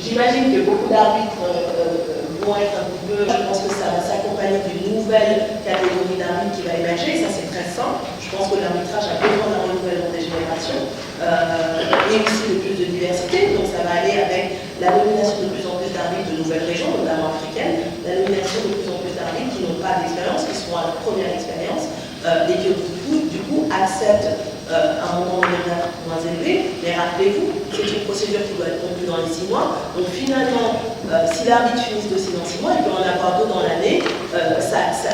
J'imagine que beaucoup d'arbitres vont être un petit peu, je pense que ça va s'accompagner d'une nouvelle catégorie d'arbitres qui va émerger, ça c'est très simple. Je pense que l'arbitrage a besoin d'un renouvellement des générations et aussi de plus de diversité, donc ça va aller avec la nomination de plus en plus d'arbitres de nouvelles régions, notamment africaines, la nomination de plus en plus d'arbitres qui n'ont pas d'expérience, qui seront à leur première expérience et qui du coup acceptent un montant honoraire moins élevé, mais rappelez-vous, c'est une procédure qui doit être conclue dans les 6 mois. Donc finalement, si l'arbitre finit ce dossier dans 6 mois, il peut en avoir 2 dans l'année.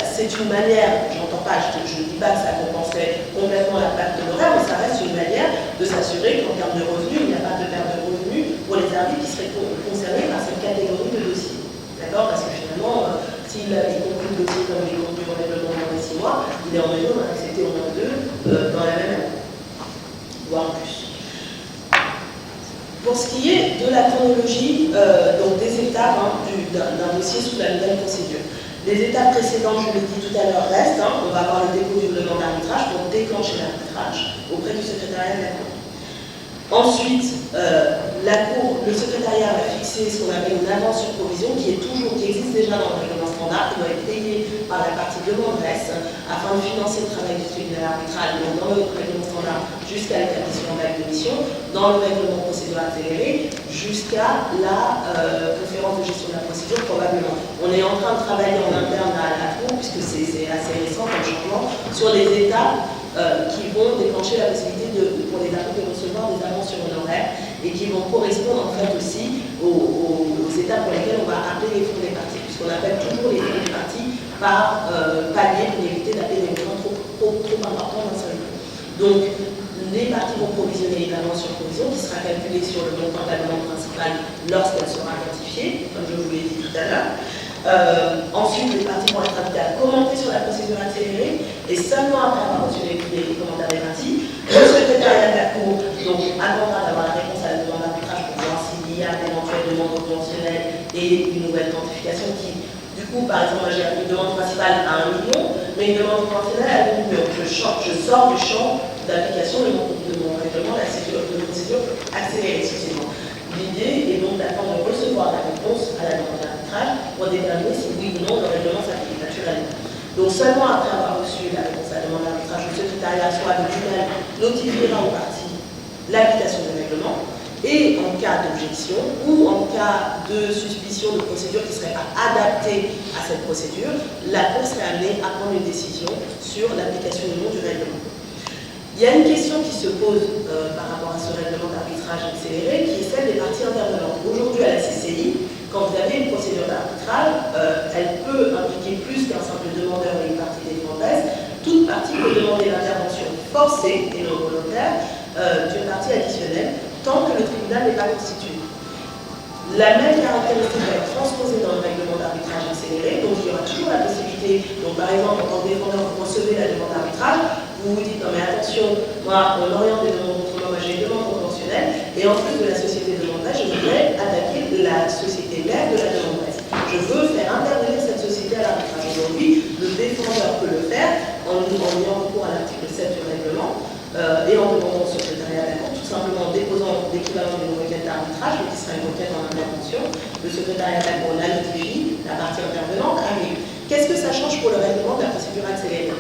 C'est une manière, j'entends pas, je ne dis pas que ça compenserait complètement la perte de l'horaire, mais ça reste une manière de s'assurer qu'en termes de revenus, il n'y a pas de perte de revenus pour les arbitres qui seraient concernés par cette catégorie de dossiers. D'accord? Parce que finalement, s'il conclut le dossier comme il est conclu au règlement dans les 6 mois, il est en mesure d'en accepter au moins 2 dans la même année. Voire plus. Pour ce qui est de la chronologie donc des étapes d'un dossier sous la nouvelle procédure. Les étapes précédentes, je l'ai dit tout à l'heure, restent. On va avoir le dépôt du règlement d'arbitrage pour déclencher l'arbitrage auprès du secrétariat de la Cour. Ensuite, le secrétariat va fixer ce qu'on appelle une avance sur provision qui existe déjà dans le règlement standard, qui doit être payée par la partie demanderesse afin de financer le travail du tribunal arbitral, donc dans le règlement standard jusqu'à l'établissement d'acte de mission, dans le règlement procédure accélérée jusqu'à la conférence de gestion de la procédure probablement. On est en train de travailler en interne à la Cour, puisque c'est assez récent comme changement, sur les étapes qui vont déclencher la possibilité pour les arbitres de recevoir des avances sur honoraires et qui vont correspondre en fait aussi aux étapes pour lesquelles on va appeler les fonds des parties, puisqu'on appelle toujours les fonds des parties par palier pour éviter d'appeler des montants trop importants d'un seul coup. Donc, les parties vont provisionner une avance sur provision qui sera calculée sur le montant de la demande principale lorsqu'elle sera quantifiée, comme je vous l'ai dit tout à l'heure. Ensuite, les parties vont être invitées à commenter sur la procédure accélérée et seulement après avoir reçu les commentaires des parties, le secrétariat de la Cour donc, attendra d'avoir la réponse à la demande d'arbitrage pour voir s'il y a d'éventuelles demandes conventionnelles et une nouvelle quantification qui, du coup, par exemple, moi j'ai une demande principale à 1 million, mais une demande conventionnelle à 2 millions. Je sors du champ d'application de mon règlement de procédure accélérée, excusez-moi. L'idée est donc d'attendre de recevoir la réponse à la demande d'arbitrage pour déterminer si oui ou non le règlement s'applique naturellement. Donc seulement après avoir reçu la réponse à la demande d'arbitrage, le secrétariat soit le tribunal notifiera aux parties l'application du règlement et en cas d'objection ou en cas de suspicion de procédure qui serait adaptée à cette procédure, la Cour serait amenée à prendre une décision sur l'application ou non du règlement. Il y a une question qui se pose par rapport à ce règlement d'arbitrage accéléré, qui est celle des parties intervenantes. Aujourd'hui, à la CCI, quand vous avez une procédure d'arbitrage, elle peut impliquer plus qu'un simple demandeur et une partie défenderesse. Toute partie peut demander l'intervention forcée et non volontaire d'une partie additionnelle, tant que le tribunal n'est pas constitué. La même caractéristique va être transposée dans le règlement d'arbitrage accéléré, donc il y aura toujours la possibilité, donc par exemple en tant que défendeur, vous recevez la demande d'arbitrage, vous vous dites non mais attention, moi on oriente des demandes contre moi, j'ai une demande conventionnelle, et en plus de la société demanderesse, je voudrais attaquer la société mère de la demanderesse. Je veux faire intervenir cette société à l'arbitrage. Aujourd'hui, le défendeur peut le faire en ayant recours à l'article 7 du règlement, et en demandant au secrétariat d'accord, tout simplement en déposant l'équivalent d'une requête d'arbitrage, mais qui sera une requête en intervention. Le secrétariat d'accord la notifie, la partie intervenante arrive. Qu'est-ce que ça change pour le règlement de la procédure accélérée?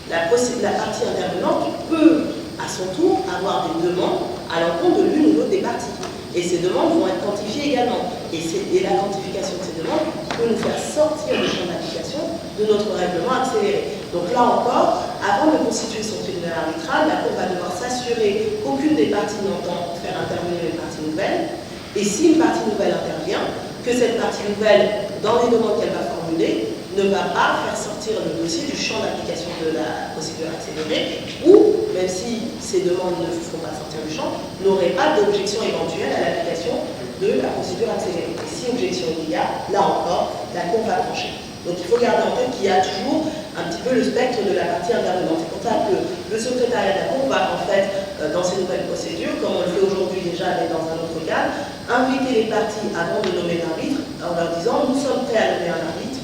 La partie intervenante peut, à son tour, avoir des demandes à l'encontre de l'une ou l'autre des parties. Et ces demandes vont être quantifiées également. Et la quantification de ces demandes peut nous faire sortir du champ d'application de notre règlement accéléré. Donc là encore, avant de constituer son tribunal arbitral, la Cour va devoir s'assurer qu'aucune des parties n'entend faire intervenir une partie nouvelle. Et si une partie nouvelle intervient, que cette partie nouvelle, dans les demandes qu'elle va formuler, ne va pas faire sortir le dossier du champ d'application de la procédure accélérée, ou, même si ces demandes ne feront pas sortir du champ, n'aurait pas d'objection éventuelle à l'application de la procédure accélérée. Et si objection il y a, là encore, la Cour va trancher. Donc il faut garder en tête qu'il y a toujours un petit peu le spectre de la partie intervenante. C'est pour ça que le secrétariat de la Cour va en fait, dans ces nouvelles procédures, comme on le fait aujourd'hui déjà, mais dans un autre cadre, inviter les parties avant de nommer l'arbitre en leur disant « nous sommes prêts à nommer un arbitre,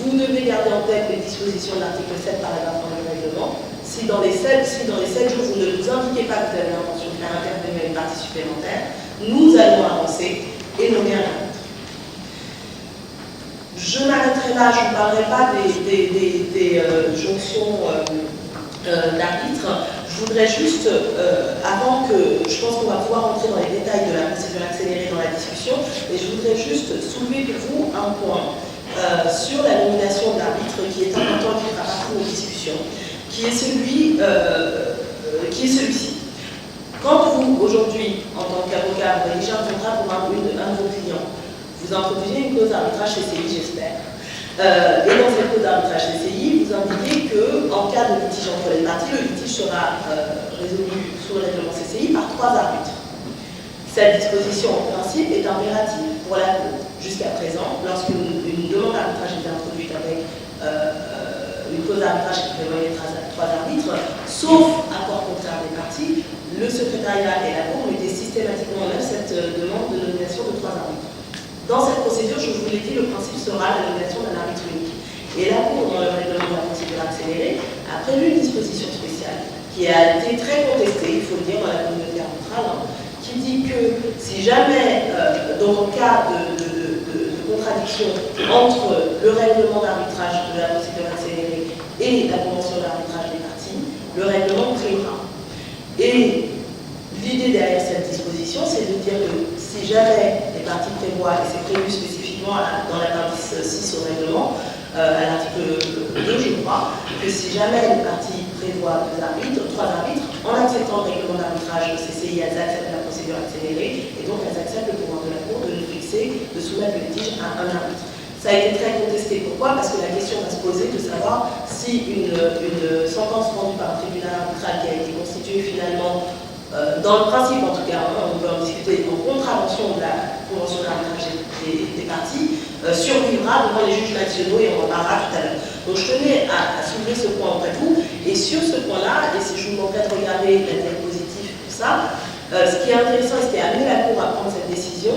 vous devez garder en tête les dispositions de l'article 7 paragraphe 1 du règlement. Si dans les 7 jours, vous ne nous indiquez pas que vous avez l'intention de faire intervenir une partie supplémentaire, nous allons avancer et nommer un arbitre. Je m'arrêterai là, je ne parlerai pas des jonctions d'arbitre. Je voudrais juste, avant que, je pense qu'on va pouvoir entrer dans les détails de la procédure accélérée dans la discussion, mais je voudrais juste soulever pour vous un point sur la nomination de l'arbitre qui est important et qui fera partie de nos discussions, qui est celui-ci. Quand vous, aujourd'hui, en tant qu'avocat, vous rédigez un contrat pour un de vos clients, vous introduisez une clause d'arbitrage CCI, j'espère. Et dans cette clause d'arbitrage CCI, vous indiquez qu'en cas de litige entre les parties, le litige sera résolu sous le règlement CCI par 3 arbitres. Cette disposition, en principe, est impérative pour la Cour. Jusqu'à présent, lorsqu'une demande d'arbitrage était introduite avec une clause d'arbitrage qui prévoyait 3 arbitres, sauf accord contraire des parties, le secrétariat et la Cour mettaient systématiquement en œuvre cette demande de nomination de 3 arbitres. Dans cette procédure, je vous l'ai dit, le principe sera la nomination d'un arbitre unique. Et la Cour, dans le règlement de la procédure accélérée, a prévu une disposition spéciale qui a été très contestée, il faut le dire, dans la communauté arbitrale, qui dit que si jamais, dans le cas de contradiction entre le règlement d'arbitrage de la procédure accélérée et la convention d'arbitrage des parties, le règlement primera. Et l'idée derrière cette disposition, c'est de dire que si jamais les parties prévoient, et c'est prévu spécifiquement dans la partie 6 au règlement, à l'article 2, je crois, que si jamais les parties prévoient 3 arbitres, en acceptant le règlement d'arbitrage CCI, elles acceptent la procédure accélérée, et donc elles acceptent le pouvoir de la Cour de fixer, de soumettre le litige à un arbitre. Ça a été très contesté. Pourquoi? Parce que la question va se poser de savoir si une sentence rendue par un tribunal arbitral qui a été constituée finalement, dans le principe en tout cas, on peut en discuter, en contravention de la convention d'arbitrage des parties, survivra devant les juges nationaux, et on en parlera tout à l'heure. Donc je tenais à soulever ce point auprès de vous, et sur ce point-là, et si je vous demanderais de regarder la diapositive pour ça, ce qui est intéressant et ce qui a amené la Cour à prendre cette décision,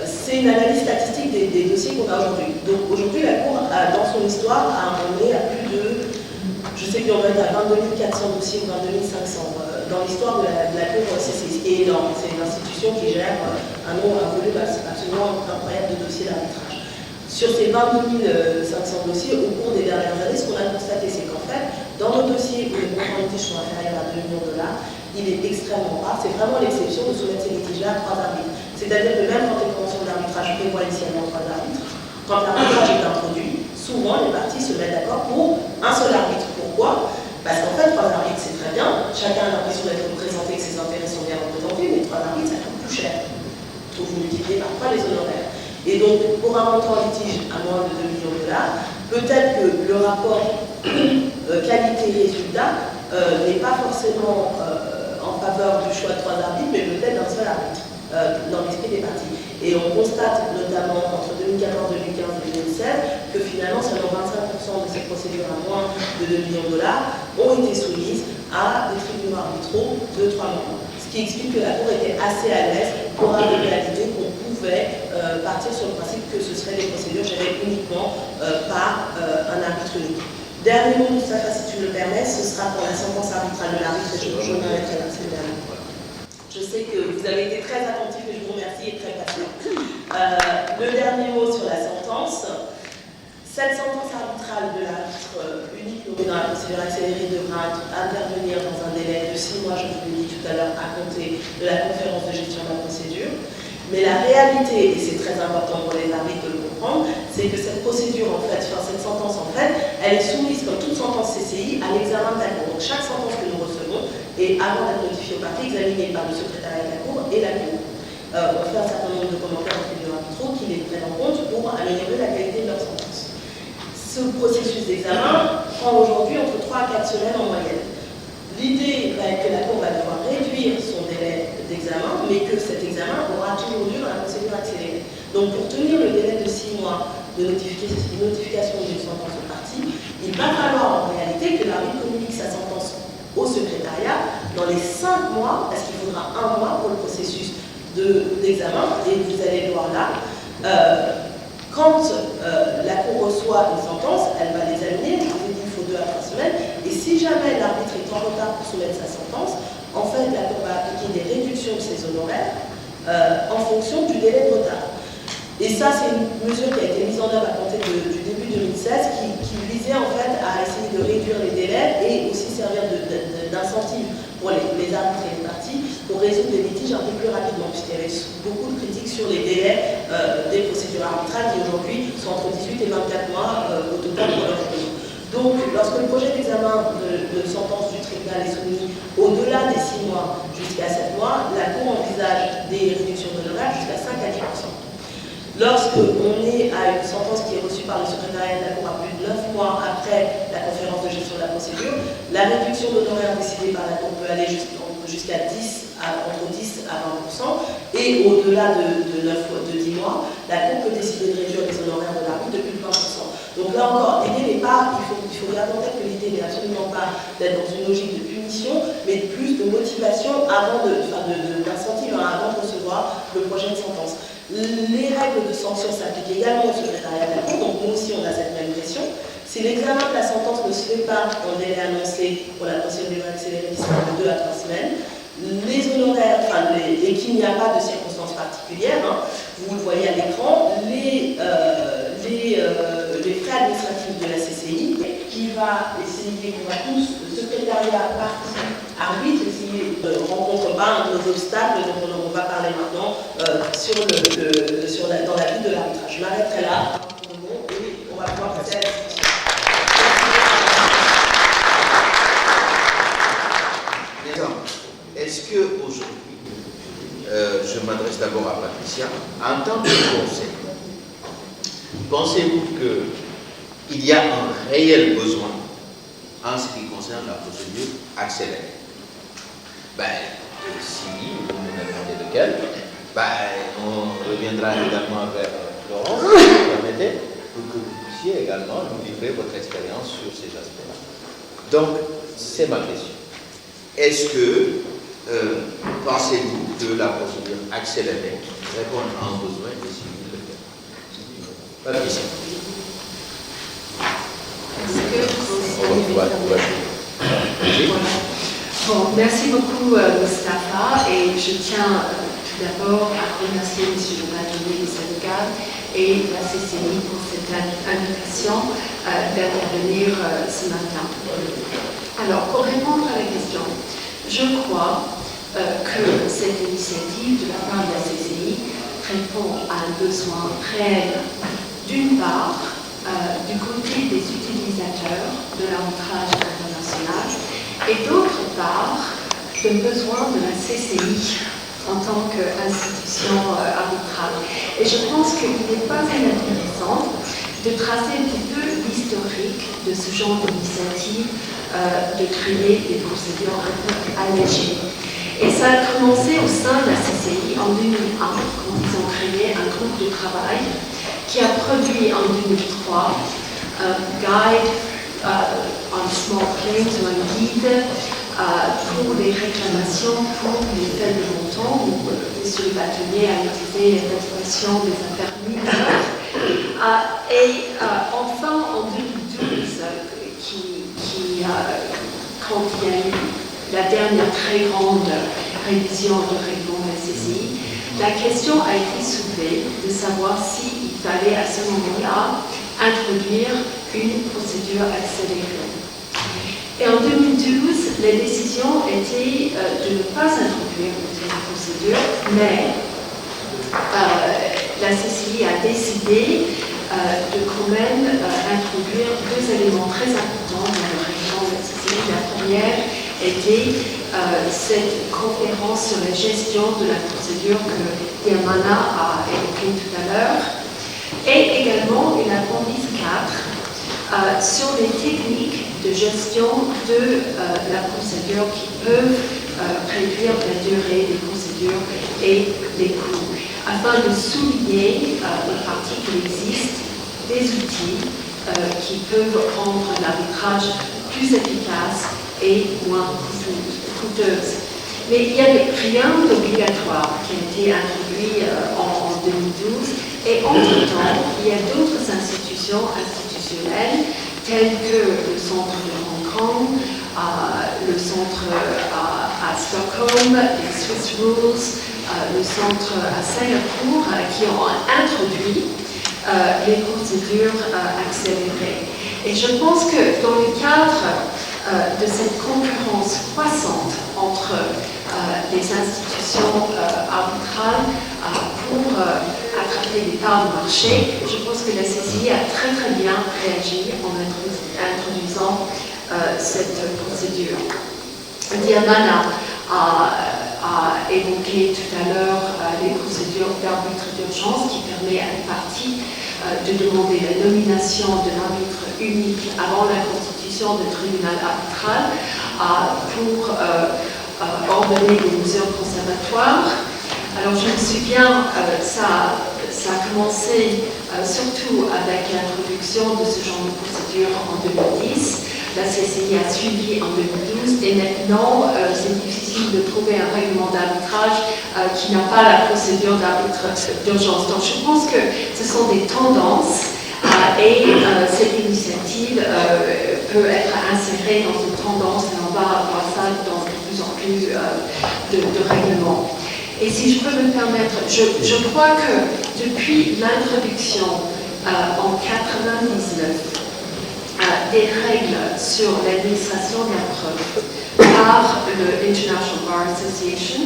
c'est une analyse statistique des dossiers qu'on a aujourd'hui. Donc aujourd'hui, la Cour, dans son histoire, a amené à plus de, je sais qu'on va être à 22 400 dossiers ou 22 500 dans l'histoire de la Cour CCI, ce qui est énorme. C'est une institution qui gère un volume absolument incroyable de dossiers d'arbitrage. Sur ces 22 500 dossiers, au cours des dernières années, ce qu'on a constaté, c'est qu'en fait, dans nos dossiers où les montants de litiges sont inférieurs à 2 millions de dollars, il est extrêmement rare, c'est vraiment l'exception de soumettre ces litiges-là à 3 arbitres. C'est-à-dire que même quand les conventions d'arbitrage prévoient initialement 3 arbitres, quand l'arbitrage est introduit, souvent les parties se mettent d'accord pour un seul arbitre. Pourquoi? Parce qu'en fait, 3 arbitres, c'est très bien, chacun a l'impression d'être représenté, que ses intérêts sont bien représentés, mais 3 arbitres, ça coûte plus cher. Il faut vous multiplier par 3 les honoraires. Et donc, pour un montant litige à moins de 2 millions de dollars, peut-être que le rapport qualité-résultat n'est pas forcément en faveur du choix de 3 arbitres, mais peut-être d'un seul arbitre dans l'esprit des parties. Et on constate notamment entre 2014, 2015 et 2016 que finalement seulement 25% de ces procédures à moins de 2 millions de dollars ont été soumises à des tribunaux arbitraux de 3 membres. Ce qui explique que la Cour était assez à l'aise pour arriver à l'idée qu'on pouvait partir sur le principe que ce seraient des procédures gérées uniquement par un arbitre unique. Dernier mot, Moustapha, si tu le permets, ce sera pour la sentence arbitrale de l'arbitre, et je m'arrêterai là, c'est le dernier. Je sais que vous avez été très attentifs et je vous remercie et très patient. Le dernier mot sur la sentence. Cette sentence arbitrale de l'arbitre unique nommé dans la procédure accélérée devra intervenir dans un délai de 6 mois, je vous l'ai dit tout à l'heure, à compter de la conférence de gestion de la procédure. Mais la réalité, et c'est très important pour les arbitres de le comprendre, c'est que cette procédure, en fait, cette sentence, en fait, elle est soumise, comme toute sentence CCI, à l'examen de la Cour. Donc chaque sentence que nous recevons est, avant d'être notifiée aux parties, examinée par le secrétariat de la Cour et la Cour. On fait un certain nombre de commentaires aux tribunaux arbitraux qui les prennent en compte pour améliorer la qualité de leur sentence. Ce processus d'examen prend aujourd'hui entre 3 à 4 semaines en moyenne. L'idée va être que la Cour va devoir réduire son délai d'examen, mais que cet examen aura toujours lieu dans la procédure accélérée. Donc pour tenir le délai de 6 mois de notification d'une sentence aux parties, il va falloir en réalité que l'arbitre communique sa sentence au secrétariat dans les 5 mois, parce qu'il faudra 1 mois pour le processus d'examen, et vous allez voir là, quand la Cour reçoit une sentence, elle va l'examiner, je vous ai dit il faut 2 à 3 semaines, et si jamais l'arbitre est en retard pour soumettre sa sentence, en fait la Cour va appliquer des réductions de ses honoraires en fonction du délai de retard. Et ça, c'est une mesure qui a été mise en œuvre à compter du début 2016, qui visait en fait à essayer de réduire les délais et aussi servir d'incentive pour les arbitres et les parties pour résoudre les litiges un peu plus rapidement, puisqu'il y avait beaucoup de critiques sur les délais des procédures arbitrales qui aujourd'hui sont entre 18 et 24 mois au total pour leur pays. Donc, lorsque le projet d'examen de sentence du tribunal est soumis au-delà des 6 mois jusqu'à 7 mois, la Cour envisage des réductions d'honoraires jusqu'à 5 à 10%. Lorsqu'on est à une sentence qui est reçue par le secrétariat de la Cour à plus de 9 mois après la conférence de gestion de la procédure, la réduction d'honoraires décidée par la Cour peut aller jusqu'à entre 10 à 20%, et au-delà de 10 mois, la Cour peut décider de réduire les honoraires de l'arbitre de plus de 20%. Donc là encore, l'idée n'est pas, il faut garder en tête que l'idée n'est absolument pas d'être dans une logique de punition, mais plus de motivation d'incentive avant de recevoir le projet de sentence. Les règles de sanction s'appliquent également au secrétariat de la Cour, donc nous aussi on a cette même pression. Si l'examen de la sentence ne se fait pas dans le délai annoncé pour la procédure accélérée qui sera de 2 à 3 semaines, les honoraires, et qu'il n'y a pas de circonstances particulières, vous le voyez à l'écran, les frais administratifs de la CCI, qui va essayer, qu'on va tous, le secrétariat, partie, arbitre, essayer de rencontrer pas nos obstacles dont on va parler maintenant dans la vie de l'arbitrage. Je m'arrêterai là et on va pouvoir passer à la discussion. Est-ce qu'aujourd'hui, je m'adresse d'abord à Patricia, en tant que conseil, pensez-vous qu'il y a un réel besoin en ce qui concerne la procédure accélérée? Si vous me demandez lequel, on reviendra également vers Laurence, si vous permettez, pour que vous puissiez également nous livrer votre expérience sur ces aspects-là. Donc, c'est ma question. Est-ce que pensez-vous que la procédure accélérée répond à un besoin et si vous le faites? Patricia. Bon, merci beaucoup Mustapha, et je tiens tout d'abord à remercier M. le bâtonnier du syndicat et la CCI pour cette invitation d'intervenir ce matin. Alors, pour répondre à la question, je crois que cette initiative de la part de la CCI répond à un besoin réel, d'une part, du côté des utilisateurs de l'arbitrage international, et d'autre part, le besoin de la CCI en tant qu'institution arbitrale. Et je pense qu'il n'est pas inintéressant de tracer un petit peu l'historique de ce genre d'initiative, de créer des procédures un peu allégées. Et ça a commencé au sein de la CCI en 2001, quand ils ont créé un groupe de travail qui a produit en 2003 un guide on small claims, ou un guide pour les réclamations pour les faibles montants, où M. le bâtonnier a utilisé les réclamations des affaires mineures. Et enfin, en 2012, quand il y a eu la dernière très grande révision du règlement de la CCI, la question a été soulevée de savoir s'il fallait à ce moment-là introduire une procédure accélérée. Et en 2012, la décision était de ne pas introduire une procédure, mais la CCI a décidé de quand même introduire 2 éléments très importants dans le règlement de la CCI. La première était cette conférence sur la gestion de la procédure que Yamana a évoquée tout à l'heure, et également une appendice 4 sur les techniques de gestion de la procédure qui peuvent réduire la durée des procédures et les coûts, afin de souligner en partie qu'il existe des outils qui peuvent rendre l'arbitrage plus efficace et moins coûteuse. Mais il n'y avait rien d'obligatoire qui a été introduit en 2012, et entre-temps, il y a d'autres institutions institutionnelles telles que le centre de Hong Kong, le centre à Stockholm, les Swiss Rules, le centre à Singapour qui ont introduit les procédures accélérées. Et je pense que dans le cadre de cette concurrence croissante entre les institutions arbitrales pour attraper des parts de marché, je pense que la CCI a très très bien réagi en introduisant cette procédure. Diamana a évoqué tout à l'heure les procédures d'arbitre d'urgence qui permet à une partie de demander la nomination d'un arbitre unique avant la constitution d'un tribunal arbitral pour ordonner des mesures conservatoires. Alors je me souviens, ça a commencé surtout avec l'introduction de ce genre de procédure en 2010. La CCI a suivi en 2012 et maintenant c'est difficile de trouver un règlement d'arbitrage qui n'a pas la procédure d'arbitre d'urgence. Donc je pense que ce sont des tendances et cette initiative peut être insérée dans une tendance et on va avoir ça dans de plus en plus de règlements. Et si je peux me permettre, je crois que depuis l'introduction en 1999 des règles sur l'administration de la preuve par le International Bar Association,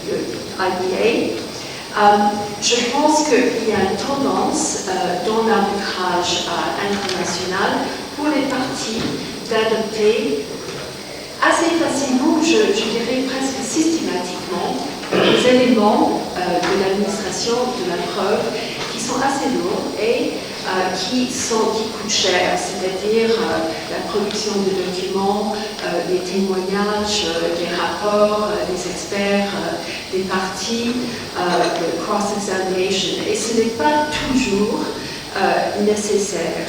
le IBA, je pense qu'il y a une tendance dans l'arbitrage international pour les parties d'adopter assez facilement, je dirais presque systématiquement, les éléments de l'administration de la preuve qui sont assez lourds et qui coûtent cher, c'est-à-dire la production de documents, des témoignages, des rapports, des experts, des parties, de cross-examination. Et ce n'est pas toujours nécessaire.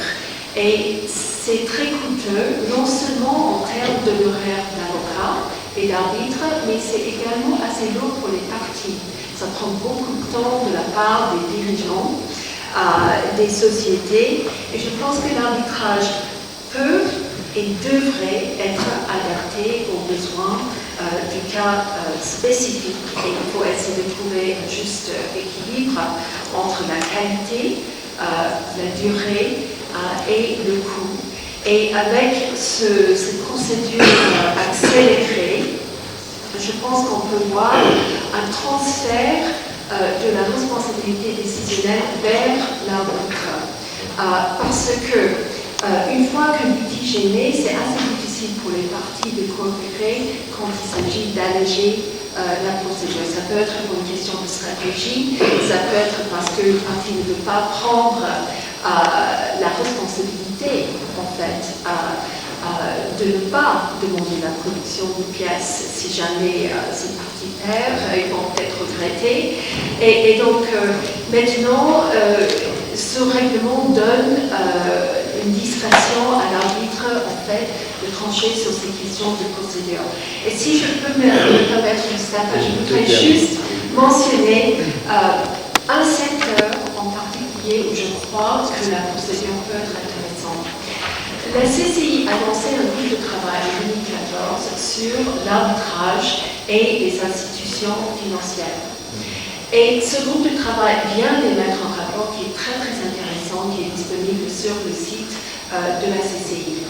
Et c'est très coûteux, non seulement en termes de l'horaire d'avocat et d'arbitre, mais c'est également assez lourd pour les parties. Ça prend beaucoup de temps de la part des dirigeants, des sociétés, et je pense que l'arbitrage peut et devrait être adapté aux besoins du cas spécifique. Et il faut essayer de trouver un juste équilibre entre la qualité, la durée et le coût. Et avec cette procédure accélérée, je pense qu'on peut voir un transfert de la responsabilité décisionnelle vers l'arbitre. Parce que une fois qu'un litige est né, c'est assez difficile pour les parties de coopérer quand il s'agit d'alléger la procédure. Ça peut être pour une question de stratégie, ça peut être parce qu'une partie ne veut pas prendre la responsabilité, en fait, de ne pas demander la production de pièces si jamais ces parties perdent, ils vont peut-être regretter. Et donc, maintenant, ce règlement donne une discrétion à l'arbitre, en fait, de trancher sur ces questions de procédure. Et si je peux me permettre, Mustafa, je voudrais juste mentionner un secteur en particulier où je crois que la procédure peut être intéressante. La CCI a lancé un groupe de travail en 2014 sur l'arbitrage et les institutions financières. Et ce groupe de travail vient d'émettre un rapport qui est très très intéressant, qui est disponible sur le site de la CCI.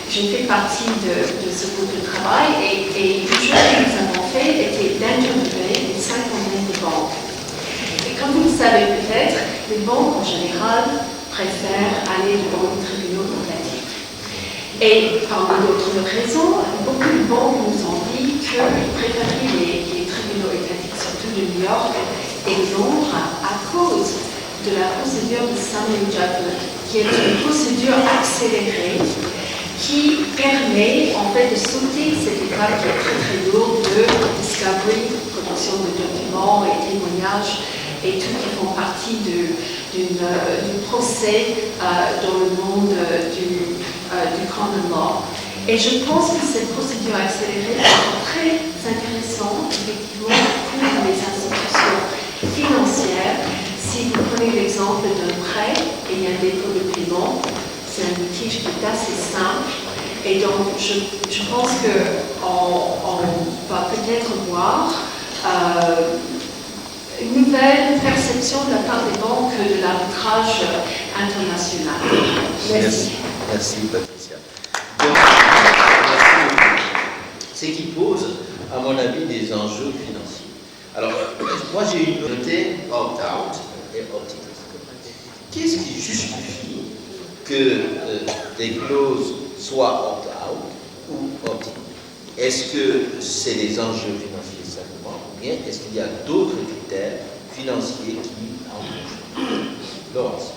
J'ai fait partie de ce groupe de travail et une chose que nous avons fait était d'interviewer une cinquantaine de banques. Et comme vous le savez peut-être, les banques en général préfèrent aller devant les tribunaux étatiques. Et parmi d'autres raisons, beaucoup de banques nous ont dit qu'ils préféraient les tribunaux étatiques, surtout de New York et Londres, à cause de la procédure de summary judgment, qui est une procédure accélérée qui permet en fait de sauter cette étape qui est très très lourde de discovery, production de documents et témoignages et tout qui font partie du procès dans le monde du common law. Et je pense que cette procédure accélérée est très intéressante, effectivement, pour les institutions financières. Si vous prenez l'exemple d'un prêt et il y a un dépôt de paiement, c'est un litige qui est assez simple. Et donc, je pense qu'on va peut-être voir une nouvelle perception de la part des banques de l'arbitrage international. Merci. Merci Patricia. Ce qui pose, à mon avis, des enjeux financiers. Alors, moi j'ai une noté opt-out et opt-in. Qu'est-ce qui justifie que des clauses soient opt-out ou opt-in? Est-ce que c'est des enjeux financiers simplement, ou bien est-ce qu'il y a d'autres critères financiers qui empêchent? Laurence.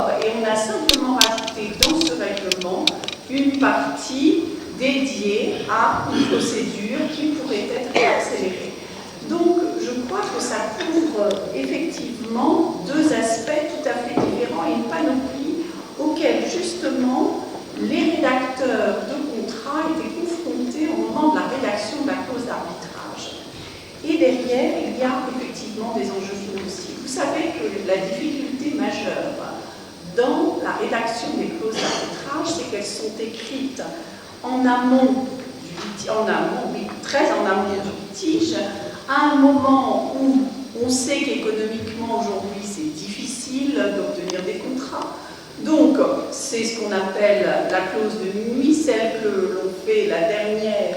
Et on a simplement rajouté dans ce règlement une partie dédiée à une procédure qui pourrait être accélérée. Donc, je crois que ça couvre effectivement deux aspects tout à fait différents et une panoplie auxquels justement les rédacteurs de contrats étaient confrontés au moment de la rédaction de la clause d'arbitrage. Et derrière, il y a effectivement des enjeux financiers. Vous savez que la difficulté majeure dans la rédaction des clauses d'arbitrage, c'est qu'elles sont écrites en amont du litige, très en amont du litige, à un moment où on sait qu'économiquement aujourd'hui c'est difficile d'obtenir des contrats. Donc c'est ce qu'on appelle la clause de minuit, celle que l'on fait la dernière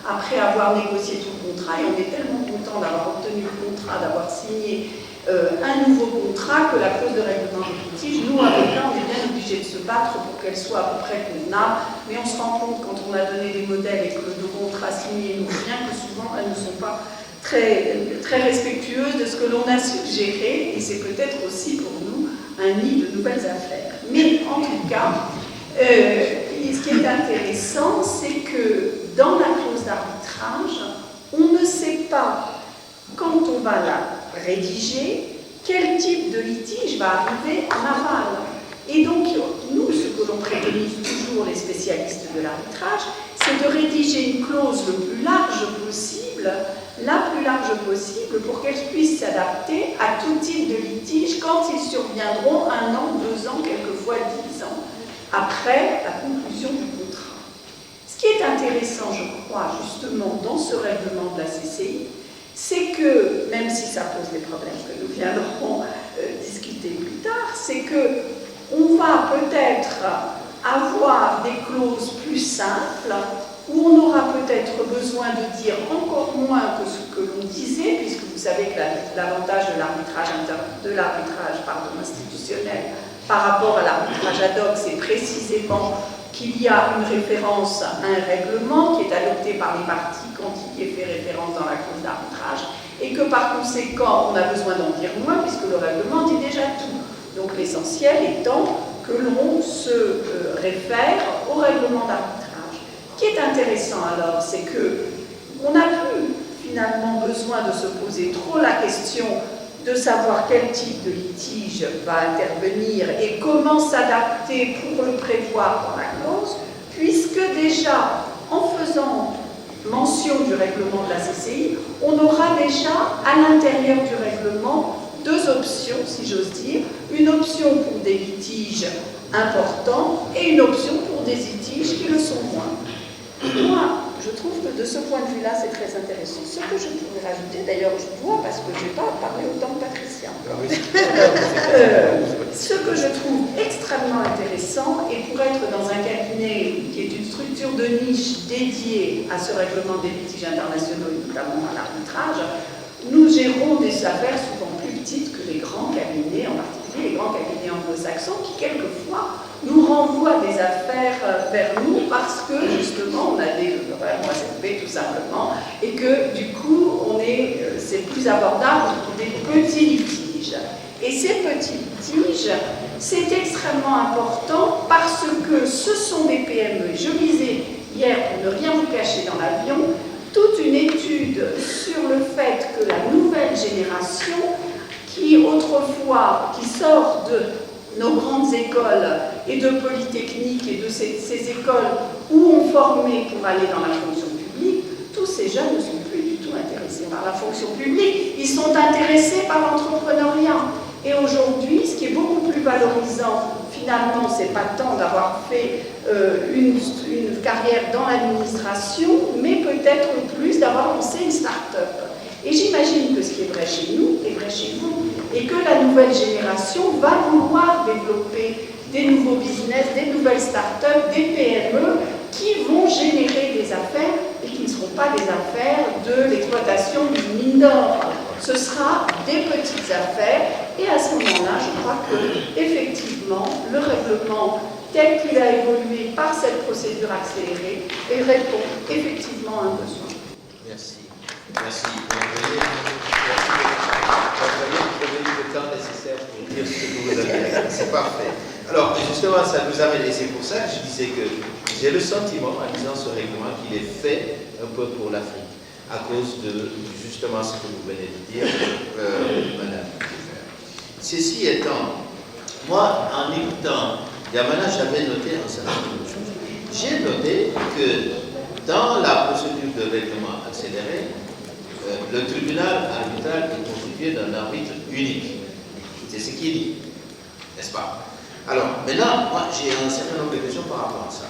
après avoir négocié tout le contrat, et on est tellement content d'avoir obtenu le contrat, d'avoir signé un nouveau contrat que la clause de règlement des litiges, nous avocats, on est bien obligés de se battre pour qu'elle soit à peu près convenable, mais on se rend compte quand on a donné des modèles et que le contrat signé nous revient que souvent elles ne sont pas très respectueuses de ce que l'on a suggéré, et c'est peut-être aussi pour nous un nid de nouvelles affaires. Mais en tout cas, ce qui est intéressant, c'est que dans la clause d'arbitrage, on ne sait pas, quand on va la rédiger, quel type de litige va arriver en aval. Et donc, nous, ce que l'on préconise toujours, les spécialistes de l'arbitrage, c'est de rédiger une clause le plus large possible, la plus large possible, pour qu'elle puisse s'adapter à tout type de litige quand ils surviendront 1 an, 2 ans, quelquefois 10 ans, après la conclusion du contrat. Ce qui est intéressant, je crois, justement, dans ce règlement de la CCI, c'est que, même si ça pose des problèmes que nous viendrons discuter plus tard, c'est que on va peut-être avoir des clauses plus simples, où on aura peut-être besoin de dire encore moins que ce que l'on disait, puisque vous savez que l'avantage de l'arbitrage institutionnel par rapport à l'arbitrage ad hoc, c'est précisément qu'il y a une référence à un règlement qui est adopté par les parties quand il y est fait référence dans la clause d'arbitrage, et que par conséquent, on a besoin d'en dire moins, puisque le règlement dit déjà tout. Donc l'essentiel étant que l'on se réfère au règlement d'arbitrage. Ce qui est intéressant alors, c'est qu'on n'a plus finalement besoin de se poser trop la question de savoir quel type de litige va intervenir et comment s'adapter pour le prévoir dans la clause, puisque déjà, en faisant mention du règlement de la CCI, on aura déjà à l'intérieur du règlement 2 options, si j'ose dire, une option pour des litiges importants et une option pour des litiges qui le sont moins. Moi, je trouve que de ce point de vue-là, c'est très intéressant. Ce que je pourrais rajouter, d'ailleurs, je dois, parce que je n'ai pas parlé autant que Patricia. Ce que je trouve extrêmement intéressant, et pour être dans un cabinet qui est une structure de niche dédiée à ce règlement des litiges internationaux, et notamment à l'arbitrage, nous gérons des affaires souvent plus petites que les grands cabinets, en particulier les grands cabinets anglo-saxons, qui quelquefois nous renvoient des affaires vers nous parce que justement on a des horaires moins élevés tout simplement, et que du coup c'est plus abordable pour des petits litiges. Et ces petits litiges, c'est extrêmement important parce que ce sont des PME. Je lisais hier, pour ne rien vous cacher dans l'avion, toute une étude sur le fait que la nouvelle génération, qui sort de nos grandes écoles et de polytechniques et de ces écoles où on formait pour aller dans la fonction publique, tous ces jeunes ne sont plus du tout intéressés par la fonction publique, ils sont intéressés par l'entrepreneuriat. Et aujourd'hui, ce qui est beaucoup plus valorisant, finalement, c'est pas tant d'avoir fait une carrière dans l'administration, mais peut-être plus d'avoir lancé une start-up. Et j'imagine que ce qui est vrai chez nous est vrai chez vous, et que la nouvelle génération va vouloir développer des nouveaux business, des nouvelles start-up, des PME qui vont générer des affaires et qui ne seront pas des affaires de l'exploitation d'une mine d'or. Ce sera des petites affaires et à ce moment-là, je crois que effectivement, le règlement tel qu'il a évolué par cette procédure accélérée répond effectivement à un besoin. Merci. Merci. Vous avez eu le temps nécessaire pour dire ce que vous avez dit. C'est parfait. Alors, justement, ça nous amène, et c'est pour ça que je disais que j'ai le sentiment, en lisant ce règlement, qu'il est fait un peu pour l'Afrique, à cause de justement ce que vous venez de dire, madame. Ceci étant, moi, en écoutant Yamana, j'avais noté un certain nombre de choses. J'ai noté que dans la procédure de règlement accéléré, le tribunal arbitral est constitué d'un arbitre unique. C'est ce qu'il dit, n'est-ce pas? Alors, maintenant, moi, j'ai un certain nombre de questions par rapport à ça.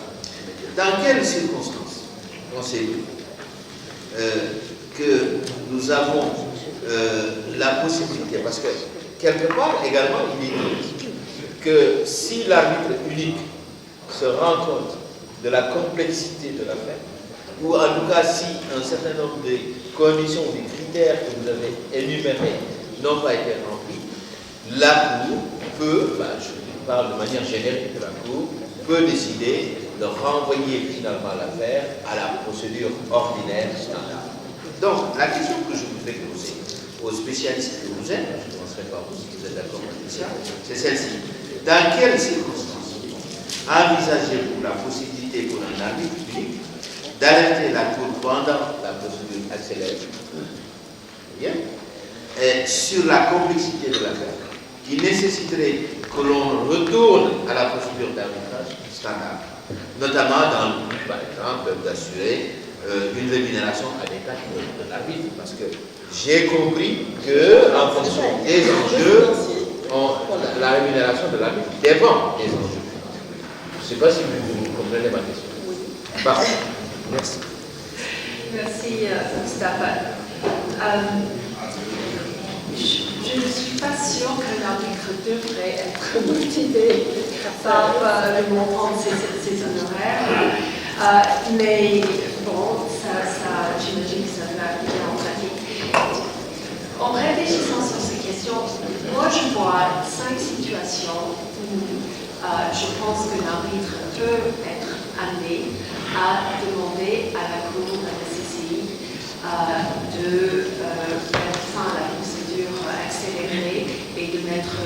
Dans quelles circonstances pensez-vous que nous avons la possibilité, parce que quelque part également, il est dit que si l'arbitre unique se rend compte de la complexité de l'affaire, ou en tout cas si un certain nombre de conditions ou des critères que vous avez énumérés n'ont pas été remplis, la Cour peut, je parle de manière générique de la Cour, peut décider de renvoyer finalement l'affaire à la procédure ordinaire standard. Donc, la question que je voudrais poser aux spécialistes que vous êtes, je ne commencerai pas vous si vous êtes d'accord avec ça, c'est celle-ci. Dans quelles circonstances envisagez-vous la possibilité pour un arbitre public d'alerter la Cour pendant la procédure accélérée, bien, et sur la complexité de l'affaire, qui nécessiterait que l'on retourne à la procédure d'arbitrage standard, notamment dans le but, par exemple, d'assurer une rémunération adéquate de l'arbitre, parce que j'ai compris que, en fonction des enjeux, la rémunération de l'arbitre dépend des enjeux. Je ne sais pas si vous comprenez ma question. Parfait. Merci. Merci, Mustapha. Je ne suis pas sûre que l'arbitre devrait être motivé par le montant de ses honoraires, mais bon, j'imagine que ça va appliquer en pratique. En réfléchissant sur ces questions, moi je vois 5 situations où je pense que l'arbitre peut être amené à demander à la Cour, à la CCI, de mettre fin à la procédure accélérée et de mettre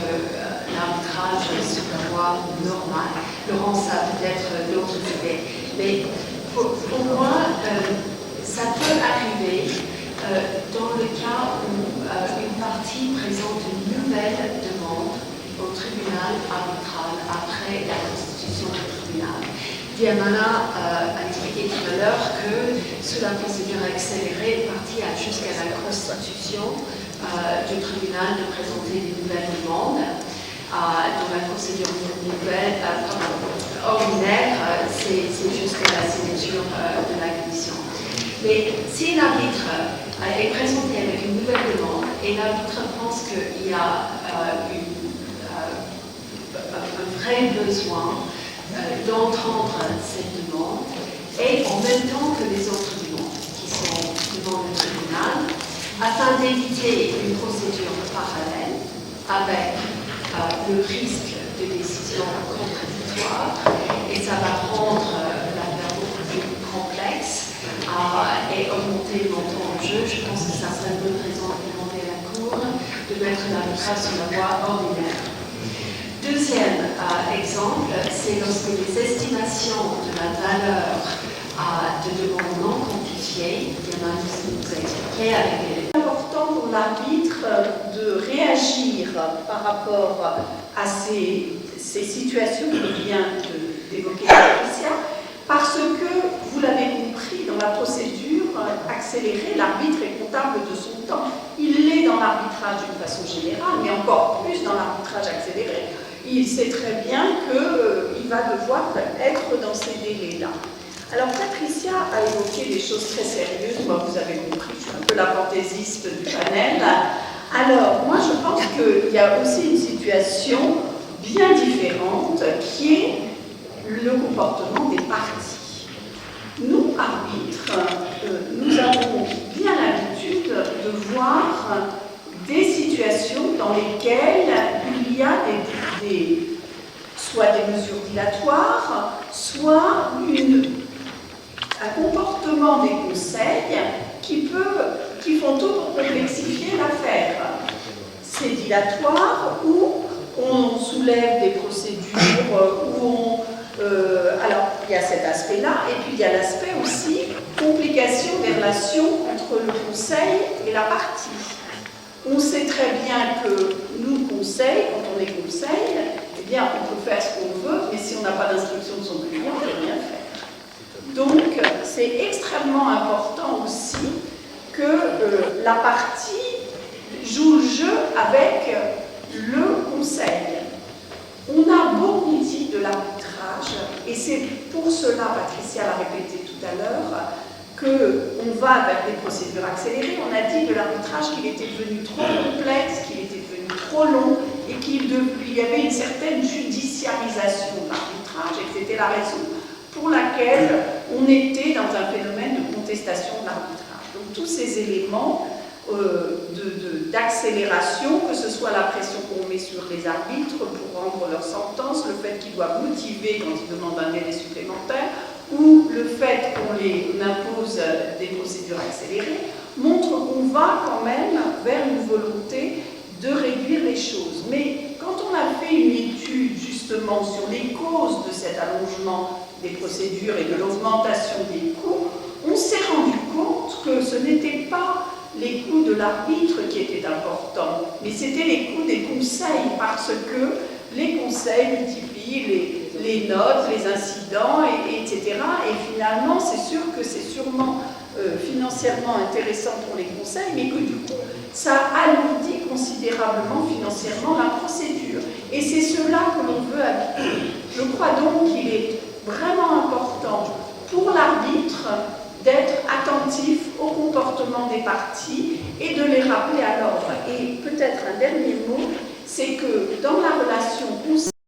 l'arbitrage sur la voie normale. Laurence a peut-être d'autres idées. Mais pour moi, ça peut arriver dans le cas où une partie présente une nouvelle demande au tribunal arbitral après la constitution du tribunal. Diamana a expliqué tout à l'heure que sous la procédure accélérée, une partie a jusqu'à la constitution du tribunal de présenter des nouvelles demandes. Dans la procédure ordinaire, c'est jusqu'à la signature de la commission. Mais si l'arbitre est présenté avec une nouvelle demande et l'arbitre pense qu'il y a un vrai besoin d'entendre cette demande et en même temps que les autres demandes qui sont devant le tribunal, afin d'éviter une procédure parallèle avec le risque de décision contradictoire, et ça va rendre l'affaire beaucoup plus complexe et augmenter le montant en jeu. Je pense que ça serait une bonne raison de demander à la Cour de mettre l'arbitrage sur la voie ordinaire. Deuxième exemple, c'est lorsque les estimations de la valeur de demandes non quantifiées, Diana nous a expliqué avec les... C'est important pour l'arbitre de réagir par rapport à ces situations que vient d'évoquer Patricia, parce que, vous l'avez compris, dans la procédure accélérée, l'arbitre est comptable de son temps. Il l'est dans l'arbitrage d'une façon générale, mais encore plus dans l'arbitrage accéléré. Il sait très bien qu'il va devoir être dans ces délais-là. Alors Patricia a évoqué des choses très sérieuses, moi vous avez compris, je suis un peu la fantaisiste du panel. Alors moi je pense qu'il y a aussi une situation bien différente qui est le comportement des partis. Nous, arbitres, nous avons bien l'habitude de voir des situations dans lesquelles il y a soit des mesures dilatoires, soit un comportement des conseils qui font tout pour complexifier l'affaire. C'est dilatoire ou on soulève des procédures, alors il y a cet aspect-là, et puis il y a l'aspect aussi complication des relations entre le conseil et la partie. On sait très bien que nous, conseil, quand on est conseil, eh bien, on peut faire ce qu'on veut, mais si on n'a pas d'instruction de son client, on ne peut rien faire. Donc, c'est extrêmement important aussi que la partie joue le jeu avec le conseil. On a beaucoup dit de l'arbitrage, et c'est pour cela, Patricia l'a répété tout à l'heure, qu'on va vers des procédures accélérées. On a dit de l'arbitrage qu'il était devenu trop complexe, qu'il était devenu trop long, et qu'il y avait une certaine judiciarisation de l'arbitrage, et que c'était la raison pour laquelle on était dans un phénomène de contestation de l'arbitrage. Donc tous ces éléments d'accélération, que ce soit la pression qu'on met sur les arbitres pour rendre leur sentence, le fait qu'ils doivent motiver quand ils demandent un délai supplémentaire, ou le fait qu'on impose des procédures accélérées, montre qu'on va quand même vers une volonté de réduire les choses. Mais quand on a fait une étude justement sur les causes de cet allongement des procédures et de l'augmentation des coûts, on s'est rendu compte que ce n'était pas les coûts de l'arbitre qui étaient importants, mais c'était les coûts des conseils, parce que les conseils multiplient les notes, les incidents, etc. Et finalement, c'est sûr que c'est sûrement financièrement intéressant pour les conseils, mais que du coup, ça alourdit considérablement financièrement la procédure. Et c'est cela que l'on veut habiter. Je crois donc qu'il est vraiment important pour l'arbitre d'être attentif au comportement des parties et de les rappeler à l'ordre. Et peut-être un dernier mot, c'est que dans la relation conseil